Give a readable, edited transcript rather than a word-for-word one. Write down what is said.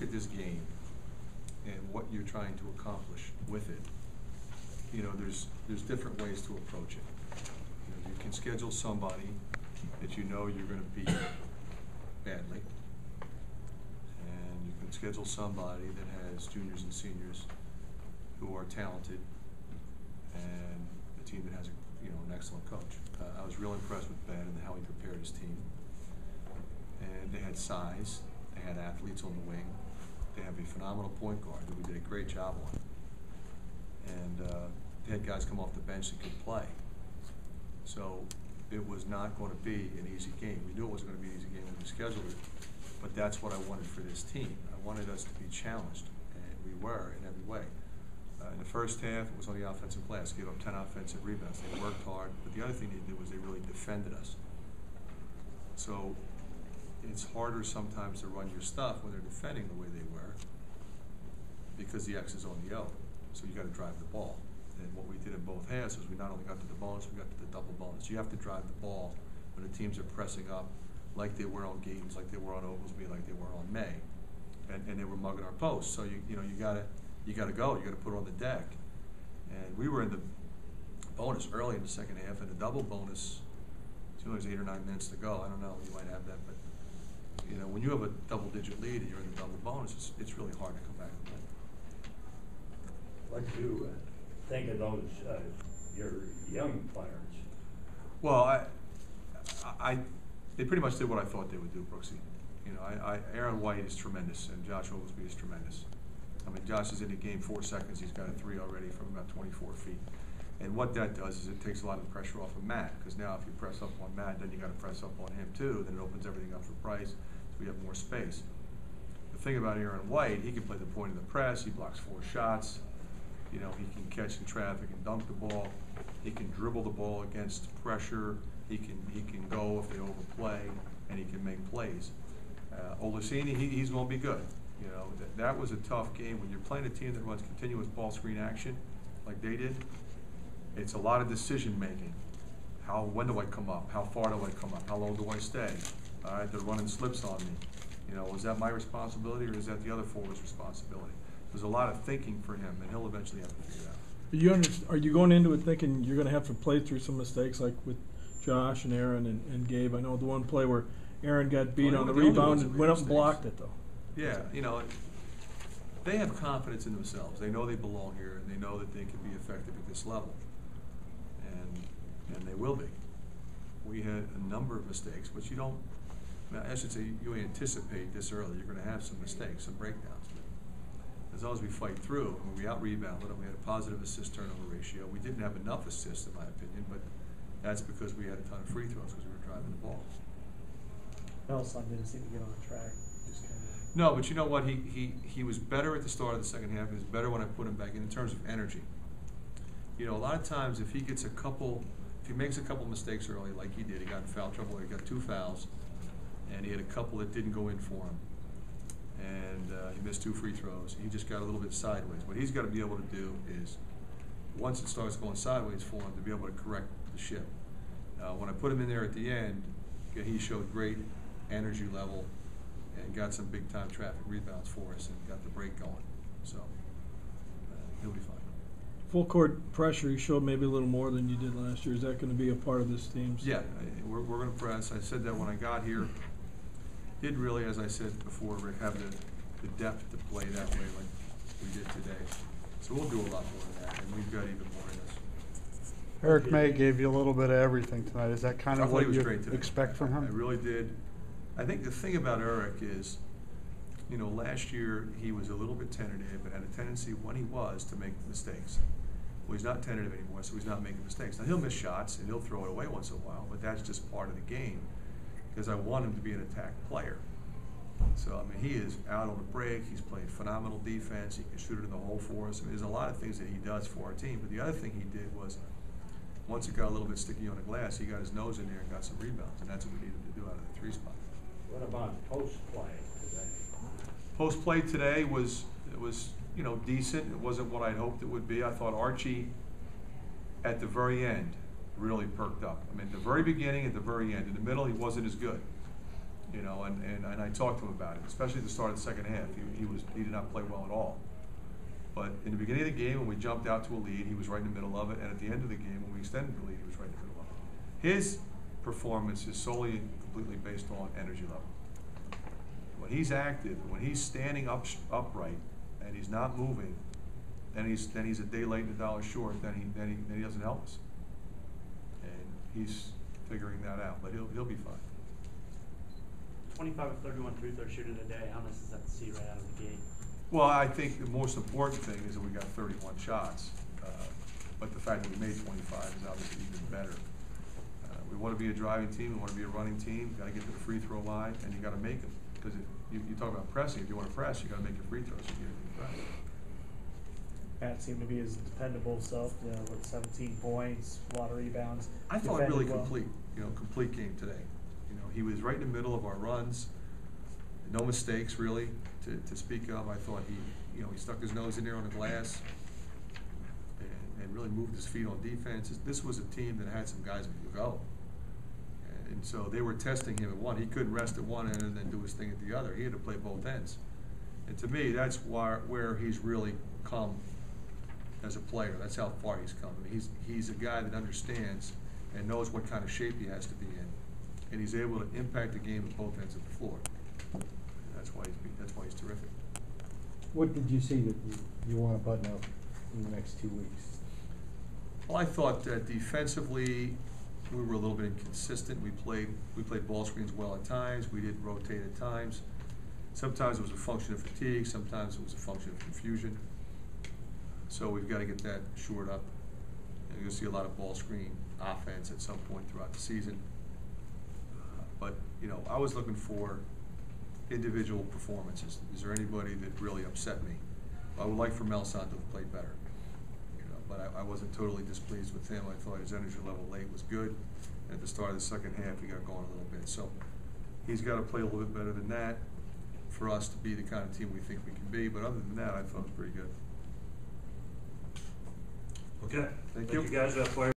at this game and what you're trying to accomplish with it, you know, there's different ways to approach it. You know, you can schedule somebody that you know you're going to beat badly, and you can schedule somebody that has juniors and seniors who are talented, and a team that has an excellent coach. I was real impressed with Ben and how he prepared his team. And they had size, they had athletes on the wing, they have a phenomenal point guard that we did a great job on. And they had guys come off the bench that could play. So it was not going to be an easy game. We knew it wasn't going to be an easy game when we scheduled it, but that's what I wanted for this team. I wanted us to be challenged, and we were in every way. In the first half, it was on the offensive glass, gave up 10 offensive rebounds. They worked hard, but the other thing they did was they really defended us. So it's harder sometimes to run your stuff when they're defending the way they were because the X is on the O. So you got to drive the ball. And what we did in both halves was we not only got to the bonus, we got to the double bonus. You have to drive the ball when the teams are pressing up like they were on Gaines, like they were on Oglesby, like they were on May. And they were mugging our posts. So you gotta go, you gotta put it on the deck. And we were in the bonus early in the second half, and the double bonus, as soon as 8 or 9 minutes to go, I don't know, you might have that, but you know, when you have a double-digit lead and you're in the double bonus, it's really hard to come back from that. What do you think of those your young players? Well, they pretty much did what I thought they would do, Brooksy. You know, Aaron White is tremendous, and Josh Oglesby is tremendous. I mean, Josh is in the game 4 seconds. He's got a 3 already from about 24 feet. And what that does is it takes a lot of the pressure off of Matt, because now if you press up on Matt, then you got to press up on him too. Then it opens everything up for Bryce, so we have more space. The thing about Aaron White, he can play the point of the press. He blocks 4 shots. You know, he can catch in traffic and dunk the ball. He can dribble the ball against pressure. He can go if they overplay, and he can make plays. Olaseni, he's going to be good. You know, that was a tough game. When you're playing a team that runs continuous ball screen action like they did, it's a lot of decision making. When do I come up? How far do I come up? How low do I stay? All right, they're running slips on me. You know, is that my responsibility or is that the other forward's responsibility? There's a lot of thinking for him, and he'll eventually have to figure it out. Are you going into it thinking you're going to have to play through some mistakes like with Josh and Aaron and Gabe? I know the one play where Aaron got beat on the rebound and went up and blocked it, though. Yeah, you know, they have confidence in themselves. They know they belong here, and they know that they can be effective at this level, and they will be. We had a number of mistakes, but you don't. I should say you anticipate this early. You're going to have some mistakes, some breakdowns. As long as we fight through, I mean, we out-rebounded them. We had a positive assist-turnover ratio. We didn't have enough assists, in my opinion, but that's because we had a ton of free throws because we were driving the ball. Nelson didn't seem to get on track. No, but you know what? He was better at the start of the second half. He was better when I put him back in terms of energy. You know, a lot of times if he makes a couple mistakes early, like he did, he got in foul trouble. He got 2 fouls, and he had a couple that didn't go in for him, and he missed 2 free throws. He just got a little bit sideways. What he's got to be able to do is, once it starts going sideways for him, to be able to correct the ship. When I put him in there at the end, he showed great energy level and got some big-time traffic rebounds for us and got the break going. So he'll be fine. Full court pressure, you showed maybe a little more than you did last year. Is that going to be a part of this team's? Yeah, we're going to press. I said that when I got here. Did really, as I said before, Rick, have the depth to play that way like we did today. So we'll do a lot more of that, and we've got even more in us. Eric May gave you a little bit of everything tonight. Is that kind of what you expect from him? I really did. I think the thing about Eric is, you know, last year he was a little bit tentative, but had a tendency when he was to make mistakes. Well, he's not tentative anymore, so he's not making mistakes. Now he'll miss shots and he'll throw it away once in a while, but that's just part of the game because I want him to be an attack player. So, I mean, he is out on the break. He's playing phenomenal defense. He can shoot it in the hole for us. I mean, there's a lot of things that he does for our team. But the other thing he did was, once it got a little bit sticky on the glass, he got his nose in there and got some rebounds, and that's what we needed to do out of the 3 spot. What about post play today? Post play today was you know, decent. It wasn't what I'd hoped it would be. I thought Archie, at the very end, really perked up. I mean, at the very beginning, at the very end. In the middle, he wasn't as good. You know, and I talked to him about it, especially at the start of the second half. He did not play well at all. But in the beginning of the game, when we jumped out to a lead, he was right in the middle of it. And at the end of the game, when we extended the lead, he was right in the middle of it. His performance is solely and completely based on energy level. When he's active, when he's standing upright, and he's not moving, then he's a day late and $1 short. Then he doesn't help us. And he's figuring that out, but he'll be fine. 25 of 31 3-throw shooter today. How nice is that to see right out of the gate? Well, I think the most important thing is that we got 31 shots, but the fact that we made 25 is obviously even better. We want to be a driving team, we want to be a running team, got to get to the free throw line, and you got to make them. Because you talk about pressing, if you want to press, you got to make your free throws if you're going to press. Matt seemed to be his dependable self, with 17 points, a lot of rebounds. I thought defended really well. complete game today. You know, he was right in the middle of our runs, no mistakes really to speak of. I thought he stuck his nose in there on the glass and really moved his feet on defense. This was a team that had some guys who could go. And so they were testing him at one. He couldn't rest at one end and then do his thing at the other. He had to play both ends. And to me, that's where he's really come as a player. That's how far he's come. I mean, he's a guy that understands and knows what kind of shape he has to be in. And he's able to impact the game at both ends of the floor. And that's why he's terrific. What did you see that you want to button up in the next 2 weeks? Well, I thought that defensively we were a little bit inconsistent. We played ball screens well at times. We did rotate at times. Sometimes it was a function of fatigue. Sometimes it was a function of confusion. So we've got to get that shored up. And you'll see a lot of ball screen offense at some point throughout the season. But I was looking for individual performances. Is there anybody that really upset me? I would like for Melson to have played better. But I wasn't totally displeased with him. I thought his energy level late was good. And at the start of the second half, he got going a little bit. So he's got to play a little bit better than that for us to be the kind of team we think we can be. But other than that, I thought it was pretty good. Okay. Thank you. Thank you guys.